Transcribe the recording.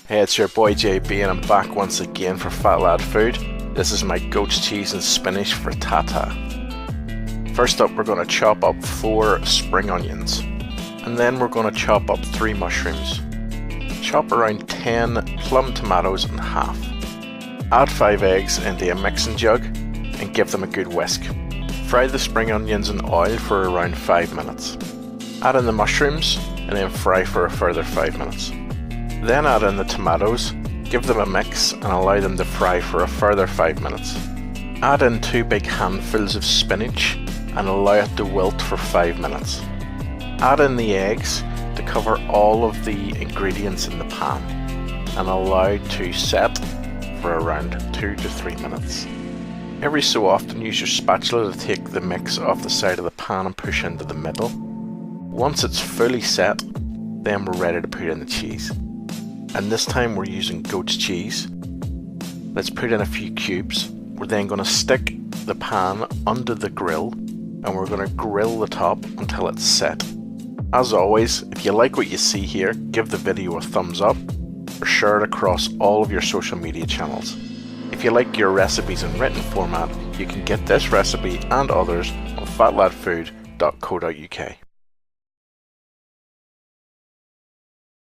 Hey, it's your boy JB and I'm back once again for Fat Lad Food. This is my goat's cheese and spinach frittata. First up, we're going to chop up 4 spring onions. And then we're going to chop up 3 mushrooms. Chop around 10 plum tomatoes in half. Add 5 eggs into a mixing jug and give them a good whisk. Fry the spring onions in oil for around 5 minutes. Add in the mushrooms and then fry for a further 5 minutes. Then add in the tomatoes, give them a mix and allow them to fry for a further 5 minutes. Add in 2 big handfuls of spinach and allow it to wilt for 5 minutes. Add in the eggs to cover all of the ingredients in the pan and allow to set for around 2 to 3 minutes. Every so often use your spatula to take the mix off the side of the pan and push into the middle. Once it's fully set, then we're ready to put in the cheese. And this time we're using goat's cheese. Let's put in a few cubes. We're then going to stick the pan under the grill and we're going to grill the top until it's set. As always, if you like what you see here, give the video a thumbs up or share it across all of your social media channels. If you like your recipes in written format, you can get this recipe and others on fatladfood.co.uk.